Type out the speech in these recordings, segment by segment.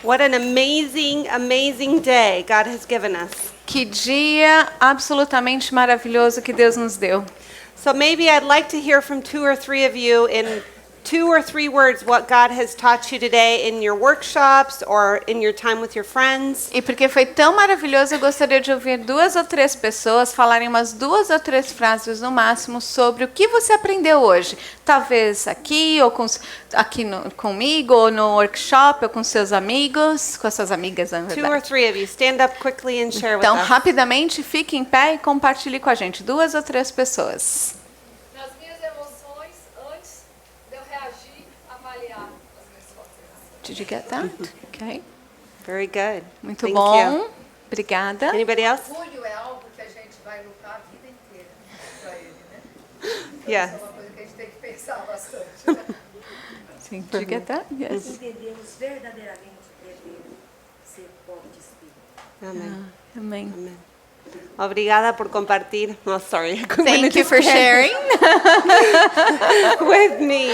What an amazing, amazing day God has given us. Que dia absolutamente maravilhoso que Deus nos deu. So maybe I'd like to hear from 2 or 3 of you in 2 or 3 words what God has taught you today in your workshops or in your time with your friends. E porque foi tão maravilhoso, eu gostaria de ouvir 2 ou 3 pessoas falarem umas 2 ou 3 frases no máximo sobre o que você aprendeu hoje. Talvez aqui, ou comigo, ou no workshop, ou com seus amigos, com as suas amigas, na 2 verdade. or 3 of you, stand up quickly and share with Então, us. rapidamente, fique em pé e compartilhe com a gente. 2 ou 3 pessoas. Nas minhas emoções, antes de eu reagir, avaliar as minhas emoções. Did you get that? Okay. Very good. Muito Thank bom. you. Obrigada. Anybody else? Orgulho é algo que a gente vai lutar a vida inteira para ele, né? Então, Yeah. isso é uma coisa que a gente tem que pensar bastante. Né? Sim, did you get that? Yes. Entendemos verdadeiramente que é Deus ser pobre de espírito. Amen. Amém. Amen. Obrigada por compartir. Oh, sorry. Thank you for sharing. with me.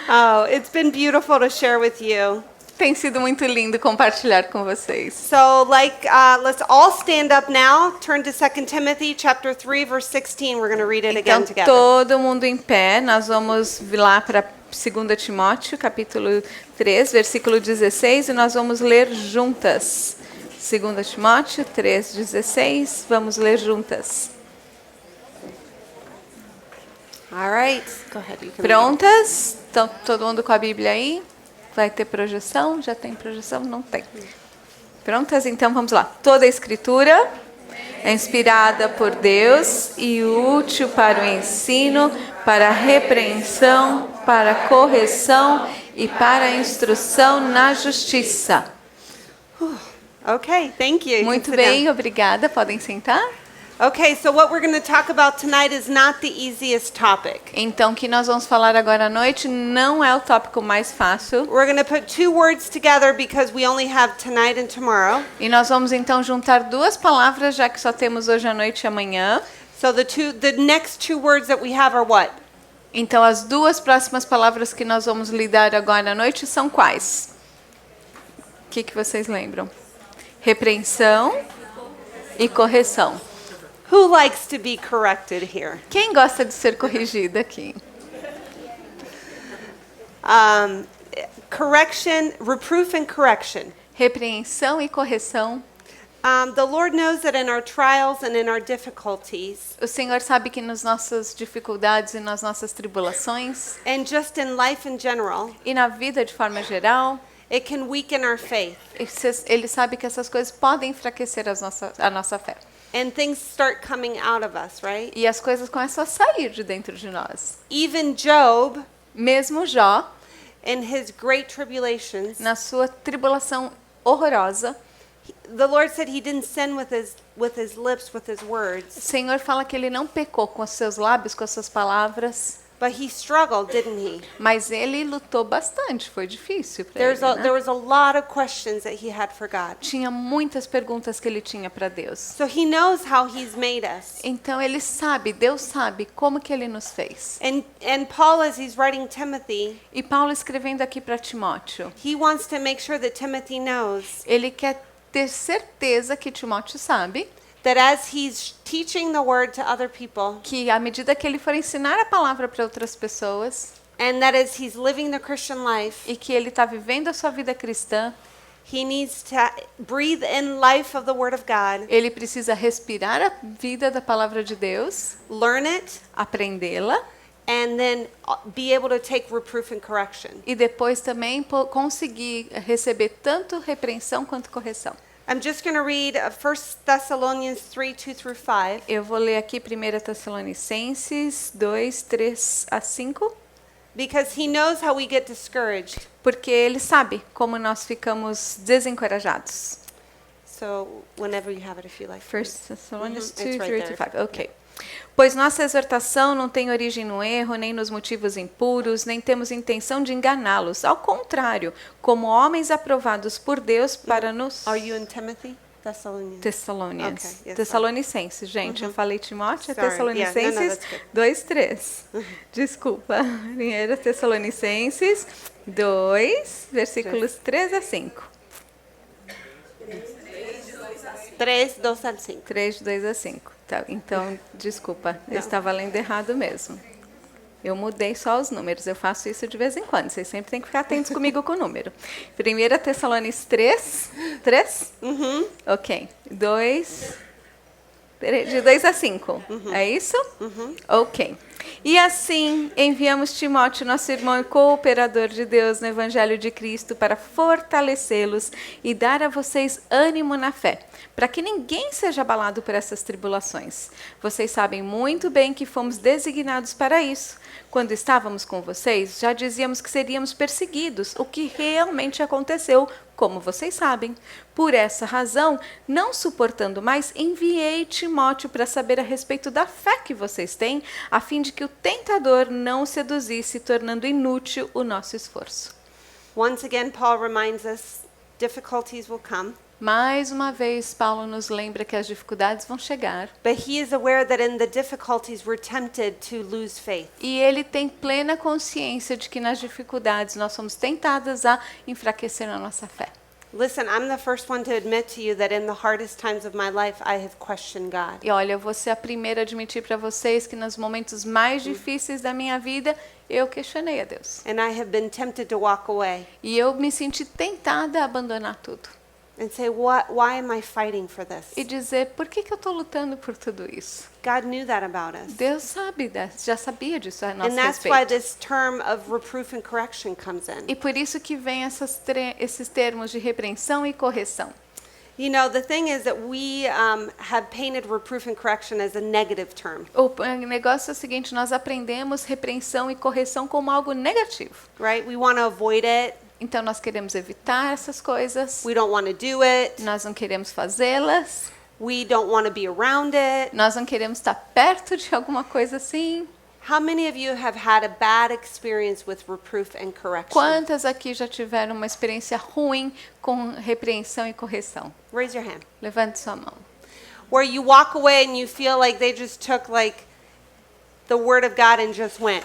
Oh, it's been beautiful to share with you. Tem sido muito lindo compartilhar com vocês. So, let's all stand up now. Turn to 2 Timothy chapter 3, verse 16. We're going to read it again Então, together. todo mundo em pé, nós vamos vir lá para 2 Timóteo, capítulo 3, versículo 16, e nós vamos ler juntas. 2 Timóteo 3, 16, vamos ler juntas. All right. Go ahead. You can read. Prontas? Então, todo mundo com a Bíblia aí? Vai ter projeção? Já tem projeção? Não tem. Prontas? Então, vamos lá. Toda a Escritura é inspirada por Deus e útil para o ensino, para a repreensão, para a correção e para a instrução na justiça. Okay, thank you. You can Muito sit bem, down. obrigada. Podem sentar? Okay, so what we're going to talk about tonight is not the easiest topic. Então, o que nós vamos falar agora à noite não é o tópico mais fácil. We're going to put 2 words together because we only have tonight and tomorrow. E nós vamos então juntar 2 palavras, já que só temos hoje à noite e amanhã. So the next 2 words that we have are what? Então, as 2 próximas palavras que nós vamos lidar agora à noite são quais? O que vocês lembram? Repreensão e correção. Who likes to be corrected here? Quem gosta de ser corrigido aqui? Correction, reproof and correction. Repreensão e correção. The Lord knows that in our trials and in our difficulties, O Senhor sabe que nas nossas dificuldades e nas nossas tribulações, and just in life in general, e na vida de forma geral, it can weaken our faith. Ele sabe que essas coisas podem enfraquecer a nossa fé. And things start coming out of us, right? E as coisas começam a sair de dentro de nós. Even Job, Mesmo Jó, in his great tribulations, na sua tribulação horrorosa, the Lord said he didn't sin with his lips, with his o words, Senhor fala que ele não pecou com os seus lábios, com as suas palavras, but he struggled, didn't he? mas ele lutou bastante, foi difícil para ele. There Né? was a lot of questions that he had for God. Tinha muitas perguntas que ele tinha para Deus. So he knows how he's made us. Então ele sabe, Deus sabe como que ele nos fez. And Paul, as he's writing Timothy, E Paulo escrevendo aqui para Timóteo, he wants to make sure that Timothy knows ele quer ter certeza que Timóteo sabe that as he's teaching the word to other people, que à medida que ele for ensinar a palavra para outras pessoas and that as he's living the Christian life, e que ele está vivendo a sua vida cristã, he needs to breathe in life of the word of God, ele precisa respirar a vida da palavra de Deus, learn it, aprendê-la and then be able to take reproof and correction. e depois também conseguir receber tanto repreensão quanto correção. I'm just going to read 1 Thessalonians 3, 2 through 5. Eu vou ler aqui 1 Tessalonicenses 2, 3 a 5, Because he knows how we get discouraged. porque ele sabe como nós ficamos desencorajados. So whenever you have it, if you like. 1 Thessalonians Mhm, 2, it's right 3 to there. 5. Ok. Pois nossa exortação não tem origem no erro, nem nos motivos impuros, nem temos intenção de enganá-los. Ao contrário, como homens aprovados por Deus para nos... Are you in Timothy? Thessalonians. Thessalonians. Okay, yes, Tessalonicenses, gente. Eu falei Timóteo, é Sorry, Tessalonicenses yeah, no, that's good. 2, 3. Desculpa. 1 Tessalonicenses 2, versículos 3 a 5. 3, 2 al 5. 3, de 2 a 5. Tá, então, desculpa, eu estava lendo errado mesmo. Eu mudei só os números, eu faço isso de vez em quando. Vocês sempre têm que ficar atentos comigo com o número. 1 Tessalonicenses 3? 3? Ok. 2, de 2 a 5. É isso? Ok. E assim, enviamos Timóteo, nosso irmão e cooperador de Deus no Evangelho de Cristo, para fortalecê-los e dar a vocês ânimo na fé, para que ninguém seja abalado por essas tribulações. Vocês sabem muito bem que fomos designados para isso. Quando estávamos com vocês, já dizíamos que seríamos perseguidos, o que realmente aconteceu, como vocês sabem. Por essa razão, não suportando mais, enviei Timóteo para saber a respeito da fé que vocês têm, a fim de que o tentador não os seduzisse, tornando inútil o nosso esforço. Once again, Paul reminds us difficulties will come, Mais uma vez, Paulo nos lembra que as dificuldades vão chegar. but he is aware that in the difficulties we're tempted to lose faith. E ele tem plena consciência de que nas dificuldades nós somos tentadas a enfraquecer a nossa fé. Listen, I'm the first one to admit to you that in the hardest times of my life, I have questioned God. E olha, eu vou ser a primeira a admitir para vocês que nos momentos mais difíceis da minha vida, eu questionei a Deus. And I have been tempted to walk away E eu me senti tentada a abandonar tudo. and say, why am I fighting for this? E dizer, por que eu estou lutando por tudo isso? God knew that about us. Deus sabe, já sabia disso a nosso And that's why respeito. this term of reproof and correction comes in. E por isso que vem esses termos de repreensão e correção. You know, the thing is that we have painted reproof and correction as a negative term, O negócio é o seguinte, nós aprendemos repreensão e correção como algo negativo. right? We want to avoid it. Então nós queremos evitar essas coisas, We don't want to do it. nós não queremos fazê-las, We don't want to be around it. nós não queremos estar perto de alguma coisa assim. How many of you have had a bad experience with reproof and correction? Quantas aqui já tiveram uma experiência ruim com repreensão e correção? Raise your hand. Levante sua mão. Where you walk away and you feel like they just took like the word of God and just went.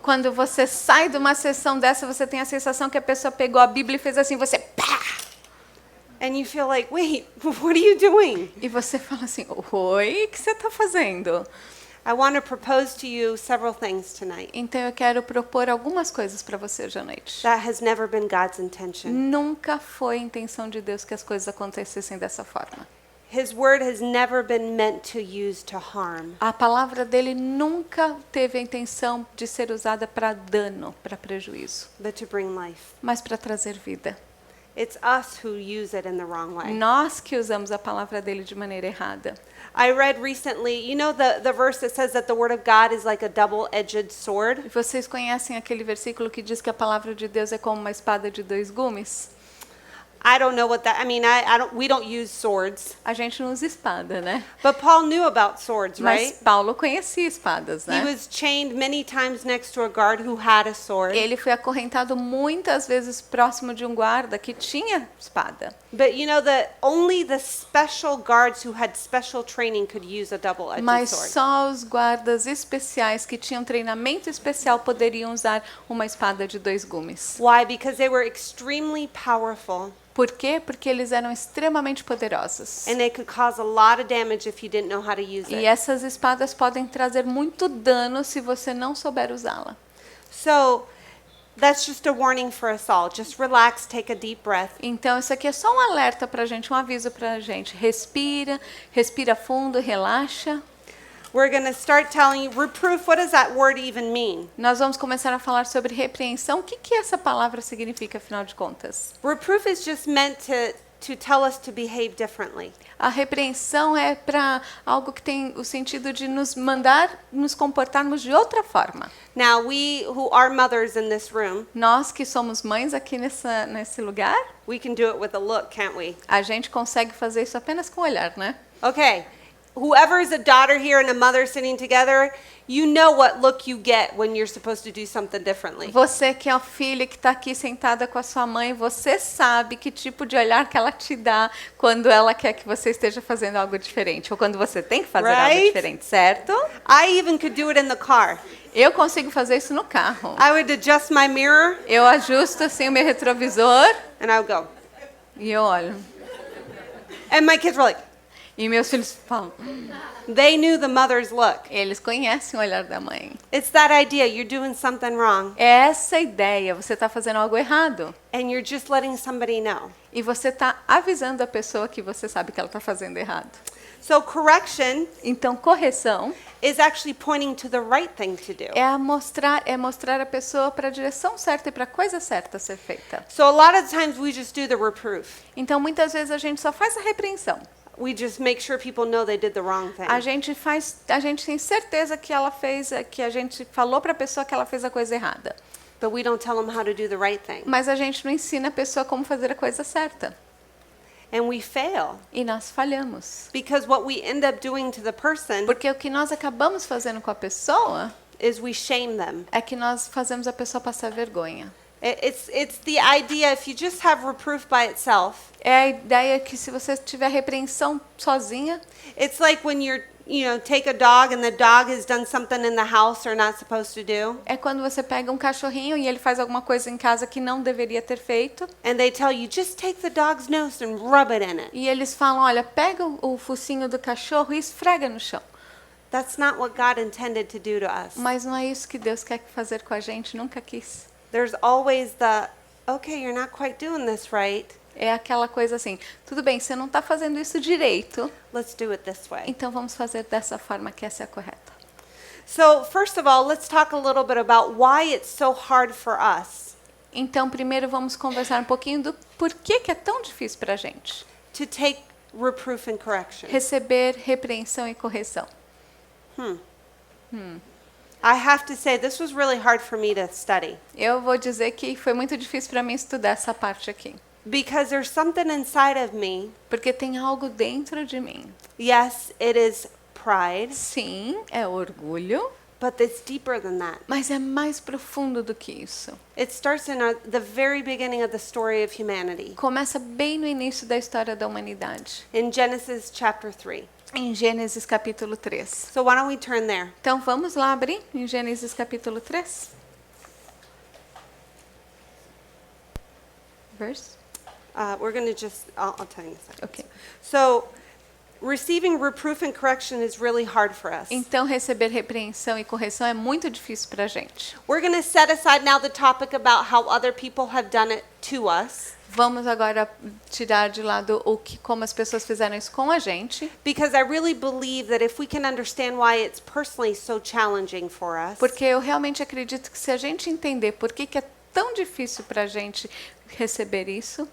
Quando você sai de uma sessão dessa, você tem a sensação que a pessoa pegou a Bíblia e fez assim, você pá! And you feel like, wait, what are you doing? E você fala assim, oi, o que você está fazendo? I want to propose to you several things tonight. Então eu quero propor algumas coisas para você hoje à noite. That has never been God's intention. Nunca foi a intenção de Deus que as coisas acontecessem dessa forma. His word has never been meant to use to harm. A palavra dele nunca teve a intenção de ser usada para dano, para prejuízo, But to bring life. mas para trazer vida. It's us who use it in the wrong way. Nós que usamos a palavra dele de maneira errada. I read recently, you know the verse that says that the word of God is like a double-edged sword? Vocês conhecem aquele versículo que diz que a palavra de Deus é como uma espada de dois gumes? I don't know what that, I mean, we don't use swords. A gente não usa espada, né? But Paul knew about swords, Mas right? Paulo conhecia espadas, He né? was chained many times next to a guard who had a sword. Ele foi acorrentado muitas vezes próximo de um guarda que tinha espada. But you know that only the special guards who had special training could use a double-edged Mas sword. só os guardas especiais que tinham treinamento especial poderiam usar uma espada de dois gumes. Why? Because they were extremely powerful Por quê? Porque eles eram extremamente poderosos. and they could cause a lot of damage if you didn't know how to use E it. essas espadas podem trazer muito dano se você não souber usá-la. So that's just a warning for us all. Just relax, take a deep breath. Então, isso aqui é só um alerta pra gente, um aviso pra gente. Respira, respira fundo, relaxa. We're going to start telling you reproof. What does that word even mean? Nós vamos começar a falar sobre repreensão. O que que essa palavra significa, afinal de contas? Reproof is just meant to tell us to behave differently. A repreensão é para algo que tem o sentido de nos mandar nos comportarmos de outra forma. Now, we who are mothers in this room, Nós que somos mães aqui nesse lugar, we can do it with a look, can't we? a gente consegue fazer isso apenas com o olhar, né? Okay. whoever's a daughter here and a mother sitting together, you know what look you get when you're supposed to do something differently. Você que é o filho que está aqui sentada com a sua mãe, você sabe que tipo de olhar que ela te dá quando ela quer que você esteja fazendo algo diferente, ou quando você tem que fazer algo Right? diferente, certo? I even could do it in the car. Eu consigo fazer isso no carro. I would adjust my mirror Eu ajusto assim o meu retrovisor and I would go. e eu olho. And my kids were like, E meus filhos falam, they knew the mother's look. eles conhecem o olhar da mãe. It's that idea, you're doing something wrong É essa ideia, você está fazendo algo errado. and you're just letting somebody know. E você está avisando a pessoa que você sabe que ela está fazendo errado. So correction Então, correção is actually pointing to the right thing to do. é mostrar a pessoa para a direção certa e para a coisa certa a ser feita. So a lot of times we just do the reproof. Então, muitas vezes a gente só faz a repreensão. We just make sure people know they did the wrong thing. A gente tem certeza que ela fez, que a gente falou para a pessoa que ela fez a coisa errada. But we don't tell them how to do the right thing. Mas a gente não ensina a pessoa como fazer a coisa certa. And we fail. E nós falhamos. Because what we end up doing to the person Porque o que nós acabamos fazendo com a pessoa is we shame them. é que nós fazemos a pessoa passar vergonha. It's the idea, if you just have reproof by itself, É a ideia que se você tiver repreensão sozinha, it's like when take a dog and the dog has done something in the house they're not supposed to do, é quando você pega um cachorrinho e ele faz alguma coisa em casa que não deveria ter feito. and they tell you, just take the dog's nose and rub it in it. E eles falam, olha, pega o focinho do cachorro e esfrega no chão. That's not what God intended to do to us. Mas não é isso que Deus quer fazer com a gente, nunca quis. There's always okay, you're not quite doing this right. É aquela coisa assim, tudo bem, você não está fazendo isso direito, Let's do it this way. então vamos fazer dessa forma que essa é a correta. So, first of all, let's talk a little bit about why it's so hard for us Então, primeiro vamos conversar um pouquinho do porquê que é tão difícil para a gente to take reproof and correction. receber repreensão e correção. I have to say, this was really hard for me to study Eu vou dizer que foi muito difícil para mim estudar essa parte aqui, because there's something inside of me. porque tem algo dentro de mim. Yes, it is pride, Sim, é orgulho, but it's deeper than that. mas é mais profundo do que isso. It starts in the very beginning of the story of humanity, Começa bem no início da história da humanidade, in Genesis chapter 3. em Gênesis capítulo 3. So why don't we turn there? Então vamos lá abrir em Gênesis capítulo 3. Verse? We're going to I'll tell you in a second. Ok. So, receiving reproof and correction is really hard for us. Então receber repreensão e correção é muito difícil para a gente. We're going to set aside now the topic about how other people have done it to us, Vamos agora tirar de lado como as pessoas fizeram isso com a gente, because I really believe that if we can understand why it's personally so challenging for us, porque eu realmente acredito que se a gente entender por que é tão difícil para a gente receber isso,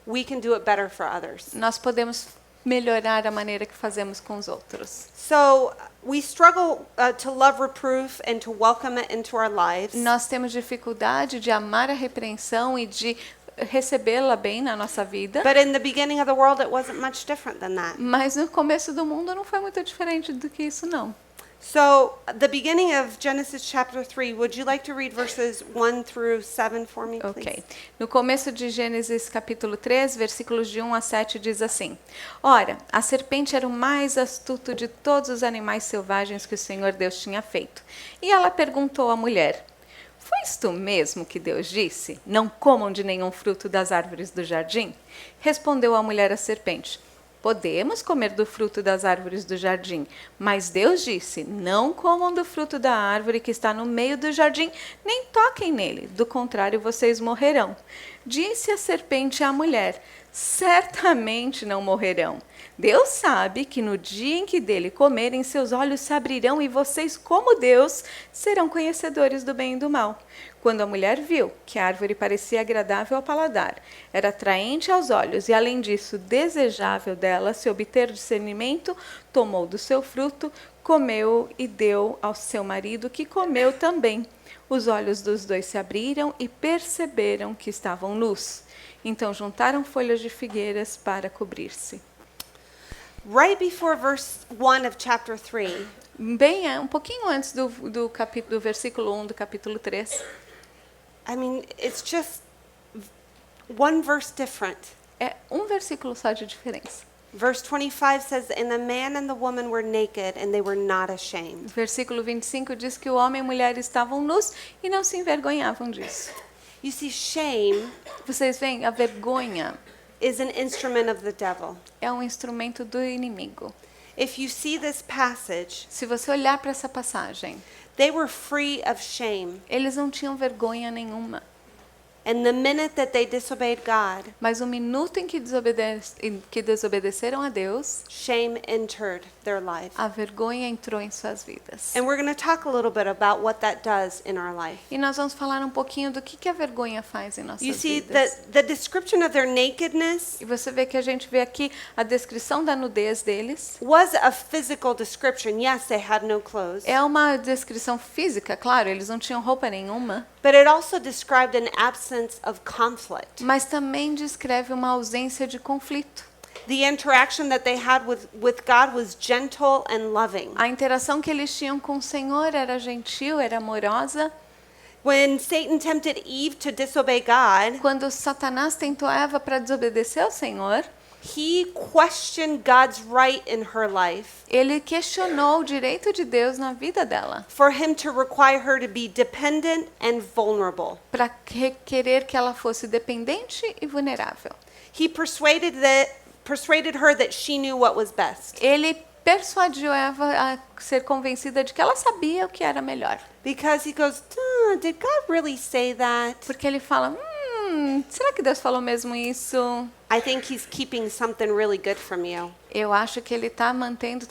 we can do it better for others. nós podemos melhorar a maneira que fazemos com os outros. So, we struggle to love reproof and to welcome it into our lives. Nós temos dificuldade de amar a repreensão e de recebê-la bem na nossa vida, But in the beginning of the world, it wasn't much different than that. mas no começo do mundo não foi muito diferente do que isso, não. So, the beginning of Genesis chapter 3, would you like to read verses 1 through 7 for me, please? Ok. No começo de Gênesis capítulo 3, versículos de 1 a 7, diz assim: Ora, a serpente era o mais astuto de todos os animais selvagens que o Senhor Deus tinha feito. E ela perguntou à mulher: Foi isto mesmo que Deus disse? Não comam de nenhum fruto das árvores do jardim? Respondeu a mulher à serpente: Podemos comer do fruto das árvores do jardim, mas Deus disse: Não comam do fruto da árvore que está no meio do jardim, nem toquem nele, do contrário vocês morrerão. Disse a serpente à mulher: Certamente não morrerão. Deus sabe que no dia em que dele comerem, seus olhos se abrirão e vocês, como Deus, serão conhecedores do bem e do mal. Quando a mulher viu que a árvore parecia agradável ao paladar, era atraente aos olhos e, além disso, desejável dela se obter discernimento, tomou do seu fruto, comeu e deu ao seu marido, que comeu também. Os olhos dos dois se abriram e perceberam que estavam nus. Então juntaram folhas de figueiras para cobrir-se. right before verse 1 of chapter 3, Bem, um pouquinho antes do versículo 1 do capítulo 3. I mean, it's just one verse different. É um versículo só de diferença. Verse 25 says, and the man and the woman were naked, and they were not O ashamed. versículo 25 diz que o homem e a mulher estavam nus e não se envergonhavam disso. You see, shame Vocês veem, a vergonha is an instrument of the devil. é um instrumento do inimigo. If you see this passage, Se você olhar para essa passagem, they were free of shame. eles não tinham vergonha nenhuma. And the minute that they disobeyed God, Mas o minuto em que desobedeceram a Deus, shame entered their life. a vergonha entrou em suas vidas. And we're going to talk a little bit about what that does in our life. E nós vamos falar um pouquinho do que a vergonha faz em nossas You see, vidas. the description of their nakedness E você vê que a gente vê aqui a descrição da nudez deles. was a physical description. Yes, they had no clothes. É uma descrição física, claro, eles não tinham roupa nenhuma, But it also described an absence of conflict. mas também descreve uma ausência de conflito. The interaction that they had with God was gentle and loving. A interação que eles tinham com o Senhor era gentil, era amorosa. When Satan tempted Eve to disobey God, Quando Satanás tentou Eva para desobedecer ao Senhor, he questioned God's right in her life ele questionou o direito de Deus na vida dela, for him to require her to be dependent and vulnerable. para querer que ela fosse dependente e vulnerável. He persuaded her that she knew what was best. Ele persuadiu Eva a ser convencida de que ela sabia o que era melhor. Because he goes, did God really say that? Porque ele fala, será que Deus falou mesmo isso? I think he's keeping something really good from you. Eu acho que ele está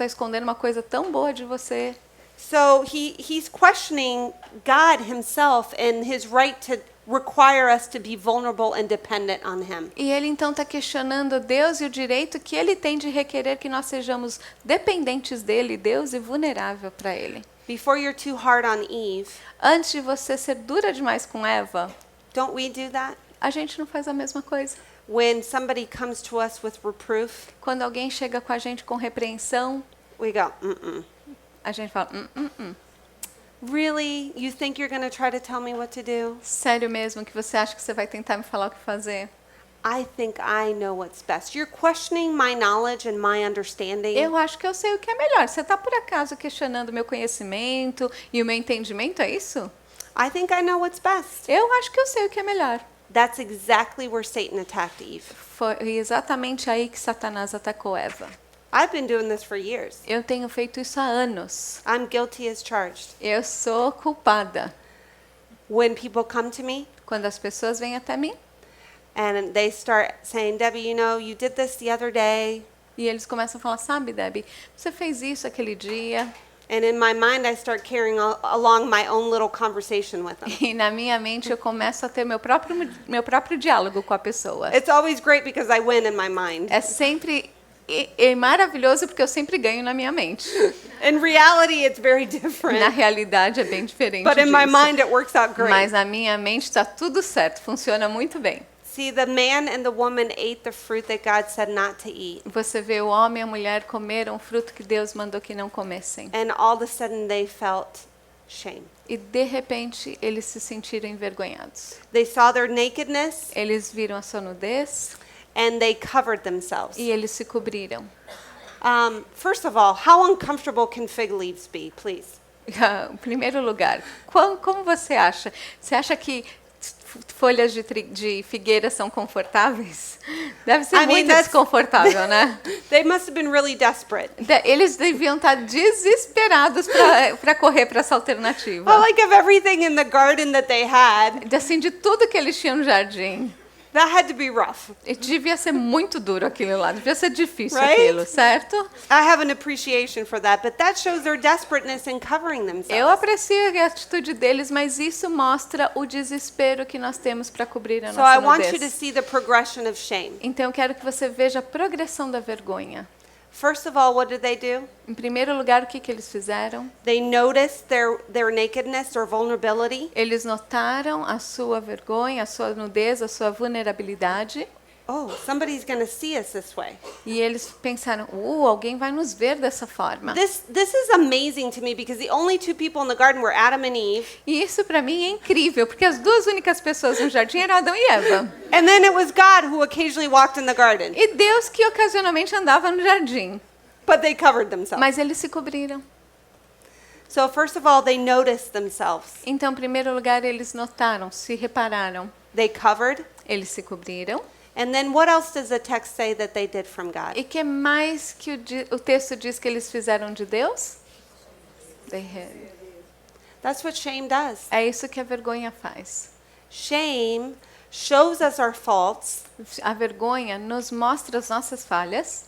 escondendo uma coisa tão boa de você. So he's questioning God himself and his right to require us to be vulnerable and dependent on him. E ele então está questionando Deus e o direito que ele tem de requerer que nós sejamos dependentes dele, Deus, e vulnerável para ele. Before you're too hard on Eve, Antes de você ser dura demais com Eva, don't we do that? a gente não faz a mesma coisa. When somebody comes to us with reproof, Quando alguém chega com a gente com repreensão, we go, mm-mm. a gente fala, Really? You think you're going to try to tell me what to do? sério mesmo que você acha que você vai tentar me falar o que fazer? I think I know what's best. You're questioning my knowledge and my understanding. Eu acho que eu sei o que é melhor. Você está por acaso questionando o meu conhecimento e o meu entendimento, é isso? I think I know what's best. Eu acho que eu sei o que é melhor. That's exactly where Satan attacked Eve. Foi exatamente aí que Satanás atacou Eva. I've been doing this for years. Eu tenho feito isso há anos. I'm guilty as charged. Eu sou culpada. When people come to me Quando as pessoas vêm até mim and they start saying, Debbie, you know, you did this the other day. e eles começam a falar, sabe, Debbie, você fez isso aquele dia. And in my mind, I start carrying along my own little conversation with them. E na minha mente eu começo a ter meu próprio diálogo com a pessoa. It's always great because I win in my mind. É sempre é maravilhoso porque eu sempre ganho na minha mente. In reality, it's very Na different. realidade é bem diferente But in my disso. mind, it works out great. Mas na minha mente está tudo certo, funciona muito bem. See, the man and the woman ate the fruit that God said not to eat. Você vê o homem e a mulher comeram o fruto que Deus mandou que não comessem. And all of a sudden, they felt shame. E de repente eles se sentiram envergonhados. They saw their nakedness Eles viram a sua nudez and they covered themselves. e eles se cobriram. First of all, how uncomfortable can fig leaves be, please? Em primeiro lugar, como você acha? Você acha que folhas de figueira são confortáveis? Deve ser I mean, muito that's- desconfortável, né? They must have been really desperate. Eles deviam estar desesperados para correr para essa alternativa. Well, like of everything in the garden that they had, Assim, de tudo que eles tinham no jardim. that had to be rough. E devia ser muito duro aquilo lá, devia ser difícil Right? aquilo, certo? I have an appreciation for that, but that shows their desperateness in covering Eu themselves. aprecio a atitude deles, mas isso mostra o desespero que nós temos para cobrir a So I nossa want you to nudez. see the progression of shame. Então eu quero que você veja a progressão da vergonha. First of all, what did they do? Em primeiro lugar, o que eles fizeram? They noticed their nakedness or vulnerability, Eles notaram a sua vergonha, a sua nudez, a sua vulnerabilidade oh, somebody's going to see us this way. E eles pensaram, alguém vai nos ver dessa forma. This is amazing to me because the only two people in the garden were Adam and Eve. E isso para mim é incrível, porque as duas únicas pessoas no jardim eram Adão e Eva. And then it was God who occasionally walked in the garden. E Deus que ocasionalmente andava no jardim. But they covered themselves. Mas eles se cobriram. So first of all, they noticed themselves. Então, em primeiro lugar, eles notaram, se repararam. They covered. Eles se cobriram. And then what else does the text say that they did from God? E que mais que o texto diz que eles fizeram de Deus? They hid. That's what shame does. É isso que a vergonha faz. Shame shows us our faults. A vergonha nos mostra as nossas falhas.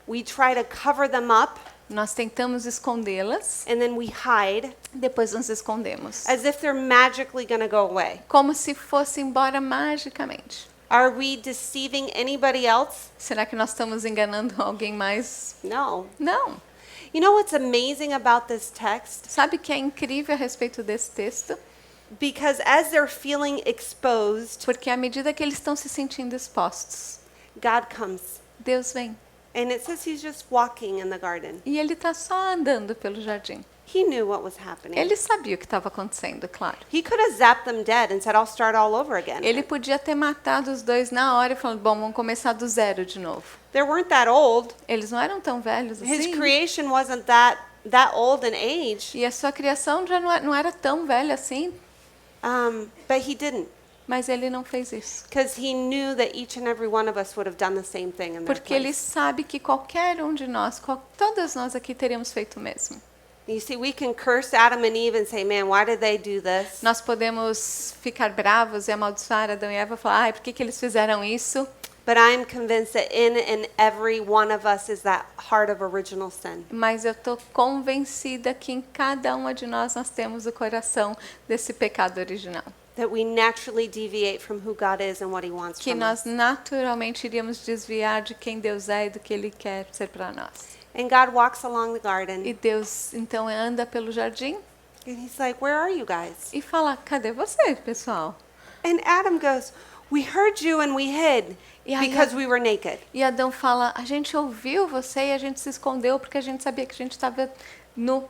We try to cover them up, Nós tentamos escondê-las. and then we hide Depois nos escondemos. as if they're magically going to go away. Como se fosse embora magicamente. Are we deceiving anybody else? Será que nós estamos enganando alguém mais? No. Não. You know what's amazing about this text? Sabe o que é incrível a respeito desse texto? Because as they're feeling exposed, Porque à medida que eles estão se sentindo expostos, God comes. Deus vem. And it says he's just walking in the garden. E ele está só andando pelo jardim. He knew what was happening. Ele sabia o que estava acontecendo, claro. He could have zapped them dead and said, I'll start all over again. Ele podia ter matado os dois na hora e falado, bom, vamos começar do zero de novo. They weren't that old. Eles não eram tão velhos His assim. creation wasn't that old in age. E a sua criação já não era tão velha assim. But he didn't. Mas ele não fez isso. Because he knew that each and every one of us would have done the same thing in their Porque ele place. sabe que qualquer um de nós, todas nós aqui teríamos feito o mesmo. You see, we can curse Adam and Eve and say, man, why did they do this? Nós podemos ficar bravos e amaldiçoar Adão e Eva e falar, ai, por que eles fizeram isso? But I'm convinced that in and every one of us is that heart of original sin. Mas eu estou convencida que em cada uma de nós temos o coração desse pecado original. That we naturally deviate from who God is and what he wants Que from nós us. naturalmente iríamos desviar de quem Deus é e do que Ele quer ser para nós. And God walks along the garden. E Deus então anda pelo jardim And he's like, where are you guys? e fala, cadê você, pessoal? And Adam goes, we heard you and we hid E aí because we were naked. E Adão fala, a gente ouviu você e a gente se escondeu porque a gente sabia que a gente estava nu.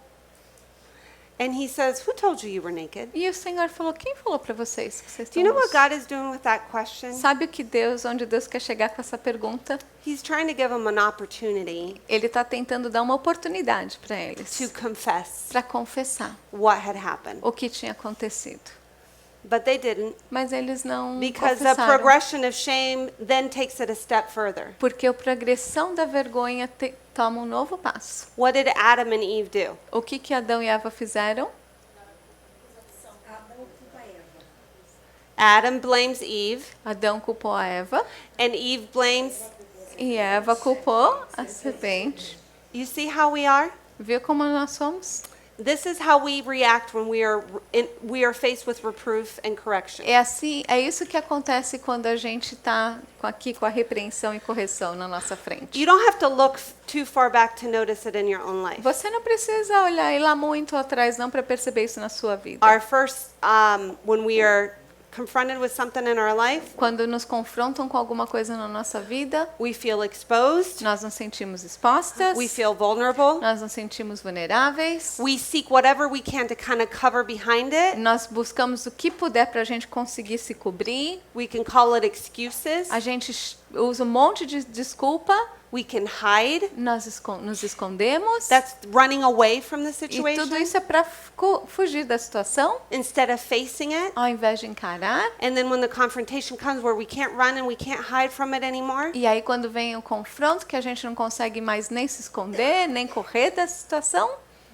And he says, who told you you were naked? E o Senhor falou, quem falou para vocês que vocês Do estão you know what nus? God is doing with that question? Sabe o que onde Deus quer chegar com essa pergunta? He's trying to give them an opportunity Ele está tentando dar uma oportunidade para to eles, confess para confessar what had happened. o que tinha acontecido. But they didn't, Mas eles não because the confessaram. progression of shame then takes it a step further. Porque a progressão da vergonha toma um novo passo. What did Adam and Eve do? O que Adão e Eva fizeram? Adão culpa Eva. Adam blames Eve, Adão culpou a Eva and Eve blames. e Eva culpou a serpente. You see how we are? Viu como nós somos? This is how we react when we are faced with reproof and correction. É assim, é isso que acontece quando a gente está aqui com a repreensão e correção na nossa frente. You don't have to look too far back to notice it in your own life. Você não precisa olhar e lá muito atrás não para perceber isso na sua vida. Our first, when we are confronted with something in our life, Quando nos confrontam com alguma coisa na nossa vida, we feel exposed, nós nos sentimos expostas, we feel vulnerable, nós nos sentimos vulneráveis, we seek whatever we can to kind of cover behind it. nós buscamos o que puder para a gente conseguir se cobrir, We can call it excuses. a gente usa um monte de desculpa, We can hide. nós nos escondemos, That's running away from the e situation tudo isso é para fugir da situação, instead of facing it. ao invés de encarar. And then when the confrontation comes where we can't run and we can't hide from it anymore, E aí quando vem o confronto, que a gente não consegue mais nem se esconder, nem correr da situação,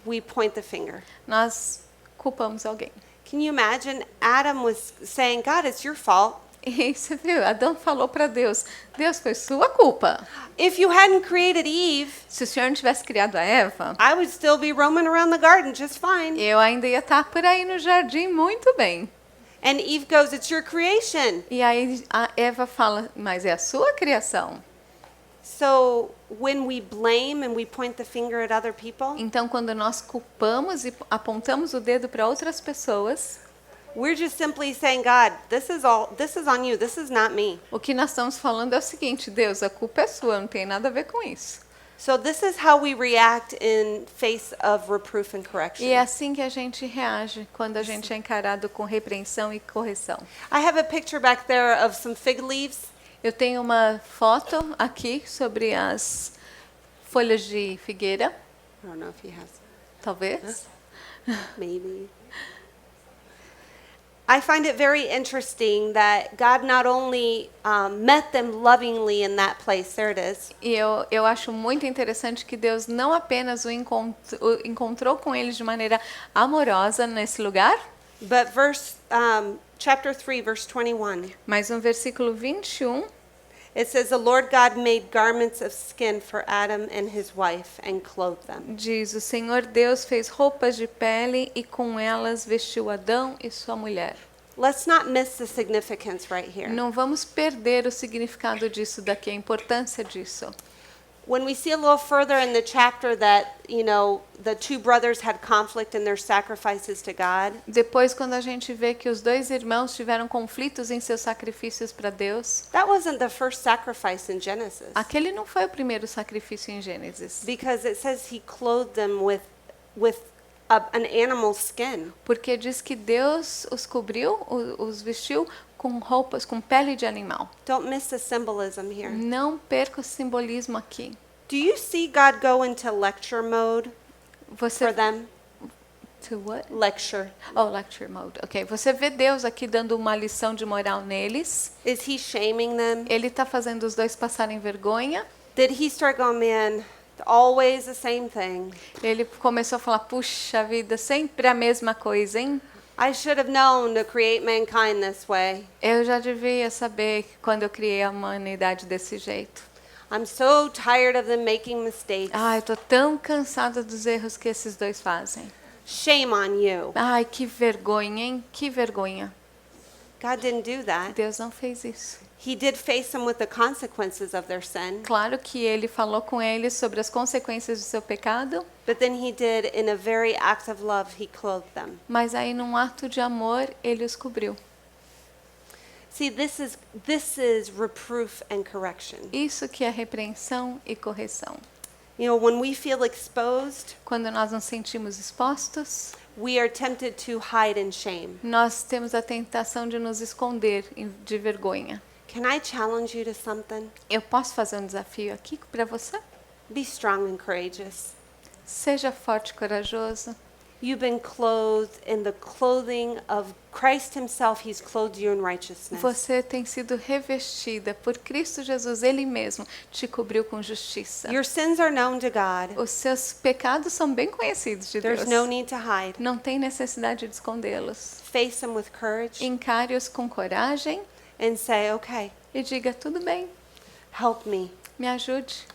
we point the finger. nós culpamos alguém. Can you imagine? Adam was saying, God, it's your fault. E você viu, Adão falou para Deus, Deus, foi sua culpa. If you hadn't created Eve, Se o Senhor não tivesse criado a Eva, I would still be roaming around the garden just fine. eu ainda ia estar por aí no jardim muito bem. And Eve goes, it's your creation. E aí a Eva fala, mas é a sua criação. So when we blame and we point the finger at other people, Então quando nós culpamos e apontamos o dedo para outras pessoas, We're just simply saying, God, this is on you. This is not me. O que nós estamos falando é o seguinte: Deus, a culpa é sua, não tem nada a ver com isso. So this is how we react in face of reproof and correction. E é assim que a gente reage quando a gente é encarado com repreensão e correção. I have a picture back there of some fig leaves. Eu tenho uma foto aqui sobre as folhas de figueira, I don't know if he has. talvez. Maybe. I find it very interesting that God not only met them lovingly in that place. There it is. E eu acho muito interessante que Deus não apenas o encontrou com eles de maneira amorosa nesse lugar, But chapter 3, verse 21. mas no versículo 21, It says, the Lord God made garments of skin for Adam and his wife and clothed them. diz: o Senhor Deus fez roupas de pele e com elas vestiu Adão e sua mulher. Let's not miss the significance right here. Não vamos perder o significado disso daqui, a importância disso. When we see a little further in the chapter that, the two brothers had conflict in their sacrifices to God, Depois, quando a gente vê que os dois irmãos tiveram conflitos em seus sacrifícios para Deus, that wasn't the first sacrifice in Genesis. aquele não foi o primeiro sacrifício em Gênesis, Because it says he clothed them with an animal's skin. porque diz que Deus os cobriu, os vestiu com roupas, com pele de animal. Don't miss the symbolism here. Não perca o simbolismo aqui. Do you see God go into lecture mode Você for them? To what? Lecture. Oh, lecture mode. Ok. Você vê Deus aqui dando uma lição de moral neles. Is he shaming them? Ele está fazendo os dois passarem vergonha. Did he start going, man, always the same thing? Ele começou a falar: puxa vida, sempre a mesma coisa, hein? I should have known to create mankind this way. Eu já devia saber quando eu criei a humanidade desse jeito. I'm so tired of them making mistakes. Ai, tô tão cansada dos erros que esses dois fazem. Shame on you. Ai, que vergonha, hein? Que vergonha. God didn't do that. Deus não fez isso. He did face them with the consequences of their sin, Claro que ele falou com eles sobre as consequências do seu pecado, but then he did, in a very act of love, he clothed them. mas aí num ato de amor ele os cobriu. See, this is reproof and correction. Isso que é repreensão e correção. When we feel exposed, Quando nós nos sentimos expostos, we are tempted to hide in shame. nós temos a tentação de nos esconder de vergonha. Can I challenge you to something? Eu posso fazer um desafio aqui para você? Be strong and courageous. Seja forte e corajoso. You've been clothed in the clothing of Christ himself. He's clothed you in righteousness. Você tem sido revestida por Cristo Jesus, Ele mesmo te cobriu com justiça. Your sins are known to God. Os seus pecados são bem conhecidos de Deus. There's no need to hide. Não tem necessidade de escondê-los. Face them with courage Encare-os com coragem and say, okay, e diga: tudo bem, help me. me ajude.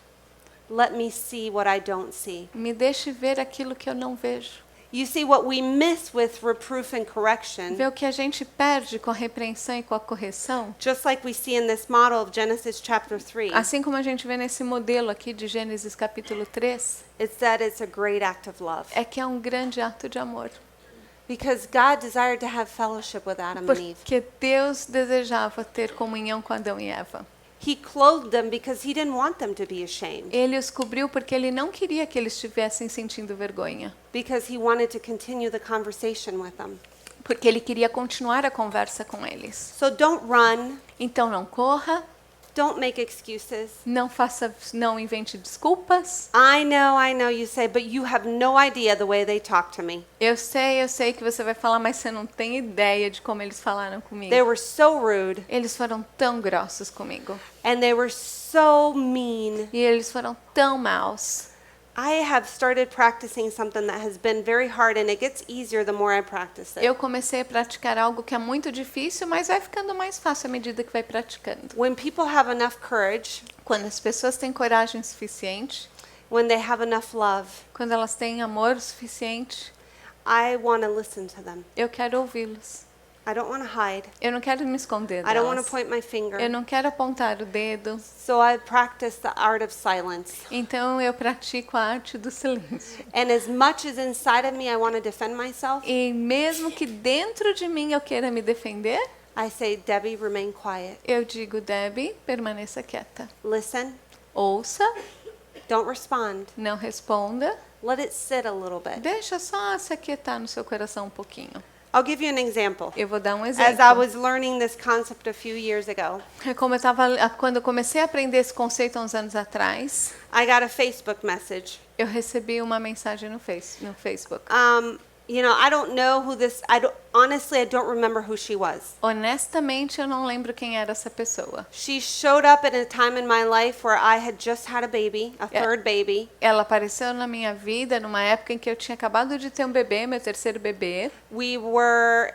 Let me see what I don't see. Me deixe ver aquilo que eu não vejo. You see, what we miss with reproof and correction, Ver o que a gente perde com a repreensão e com a correção, just like we see in this model of Genesis chapter 3, assim como a gente vê nesse modelo aqui de Gênesis capítulo 3, it's that it's a great act of love. é que é um grande ato de amor. Because God desired to have fellowship with Adam and Eve. Porque Deus desejava ter comunhão com Adão e Eva. He clothed them because he didn't want them to be ashamed. Ele os cobriu porque ele não queria que eles estivessem sentindo vergonha. Because he wanted to continue the conversation with them. Porque ele queria continuar a conversa com eles. So don't run. Então não corra, Don't make excuses. não invente desculpas. I know you say, but you have no idea the way they talk to me. Eu sei que você vai falar, mas você não tem ideia de como eles falaram comigo. They were so rude Eles foram tão grossos comigo. and they were so mean. E eles foram tão maus. I have started practicing something that has been very hard and it gets easier the more I practice it. Eu comecei a praticar algo que é muito difícil, mas vai ficando mais fácil à medida que vai praticando. When people have enough courage, Quando as pessoas têm coragem suficiente, when they have enough love, quando elas têm amor o suficiente, I want to listen to them. eu quero ouvi-los. I don't want to hide. Eu não quero me esconder I don't want to delas. point my finger. Eu não quero apontar o dedo. So I practice the art of silence. Então eu pratico a arte do silêncio. And as much as inside of me I want to defend myself, E mesmo que dentro de mim eu queira me defender, I say, Debbie, remain quiet. eu digo, Debbie, permaneça quieta. Listen. Ouça, Don't respond. não responda. Let it sit a little bit. Deixa só se aquietar no seu coração um pouquinho. I'll give you an example. Eu vou dar um As I exemplo. was learning this concept a few years ago, Quando eu comecei a aprender esse conceito há uns anos atrás, I got a Facebook message. eu recebi uma mensagem no Facebook. I don't know who this, honestly, I don't remember who she was. Honestamente, eu não lembro quem era essa pessoa. She showed up at a time in my life where I had just had a baby, a Yeah. third baby. Ela apareceu na minha vida numa época em que eu tinha acabado de ter um bebê, meu terceiro bebê. We were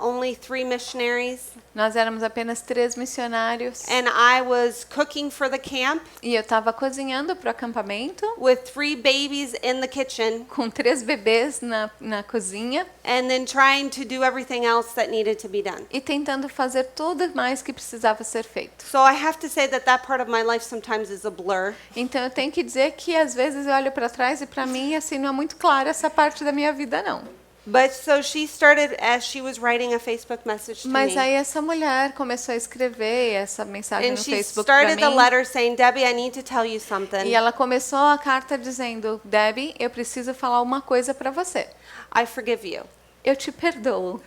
only 3 missionaries, Nós éramos apenas 3 missionários. and I was cooking for the camp E eu estava cozinhando para o acampamento, with 3 babies in the kitchen, com 3 bebês na cozinha, and then trying to do everything else that needed to be done. e tentando fazer tudo mais que precisava ser feito. So I have to say that part of my life sometimes is a blur. Então eu tenho que dizer que às vezes eu olho para trás e para mim assim não é muito clara essa parte da minha vida não. But so she started as she was writing a Facebook message to Mas me. aí essa mulher começou a escrever essa mensagem And no she Facebook para started the mim. letter saying, Debbie, I need to tell you something. E ela começou a carta dizendo, Debbie, eu preciso falar uma coisa para você. I forgive you. Eu te perdoo.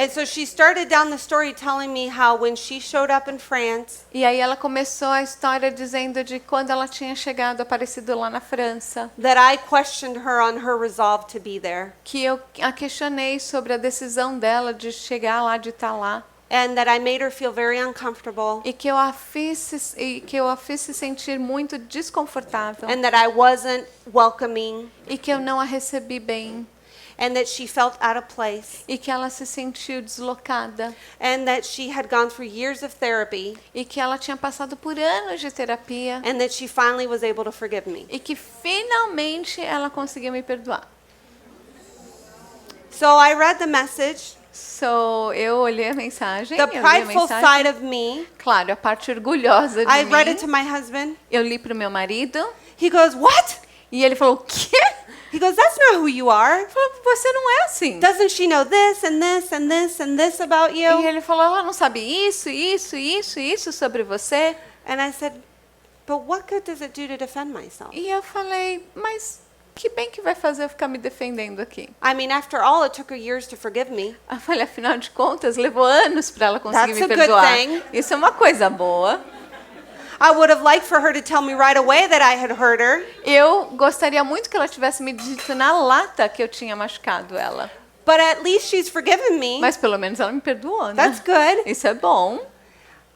And so she started down the story telling me how when she showed up in France, E aí ela começou a história dizendo de quando ela tinha chegado, aparecido lá na França, that I questioned her on her resolve to be there. que eu a questionei sobre a decisão dela de chegar lá, de estar lá, And that I made her feel very uncomfortable. e que eu a fiz se sentir muito desconfortável, And that I wasn't welcoming. e que eu não a recebi bem, And that she felt out of place. e que ela se sentiu deslocada, And that she had gone through years of therapy. e que ela tinha passado por anos de terapia, And that she finally was able to forgive me. e que finalmente ela conseguiu me perdoar. So I read the message. Eu olhei a mensagem, The eu li a prideful mensagem. side of me. Claro, a parte orgulhosa de I mim. read it to my husband. Eu li para o meu marido He goes, what? e ele falou: "O quê?" He goes, that's not who you are. Ele falou: "Você não é assim." Doesn't she know this and this and this and this about E you? ele falou: "Ela não sabe isso sobre você." And I said, but what good does it do to defend myself? E eu falei: "Mas que bem que vai fazer eu ficar me defendendo aqui?" I mean, after all, it took her years to forgive me. Eu falei: "Afinal de contas, levou anos para ela conseguir That's me a good perdoar. thing. Isso é uma coisa boa." I would have liked for her to tell me right away that I had hurt her. Eu gostaria muito que ela tivesse me dito na lata que eu tinha machucado ela. But at least she's forgiven me. Mas pelo menos ela me perdoou, né? That's good. Isso é bom.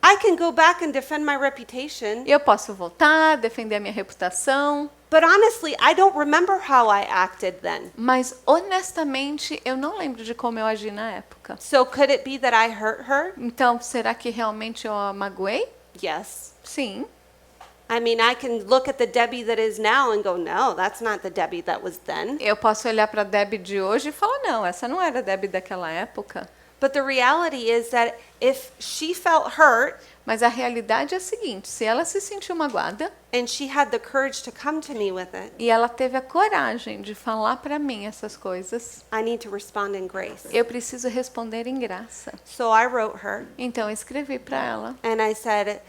I can go back and defend my reputation. Eu posso voltar, defender a minha reputação, But honestly, I don't remember how I acted then. mas honestamente eu não lembro de como eu agi na época. So could it be that I hurt her? Então, será que realmente eu a magoei? Yes. Sim. I mean, I can look at the Debbie that is now and go, no, that's not the Debbie that was then. Eu posso olhar para a Debbie de hoje e falar: não, essa não era a Debbie daquela época. But the reality is that if she felt hurt Mas a realidade é a seguinte: se ela se sentiu magoada and she had the courage to come to me with it, e ela teve a coragem de falar para mim essas coisas, I need to respond in grace. eu preciso responder em graça. So I wrote her Então eu escrevi para ela and I said,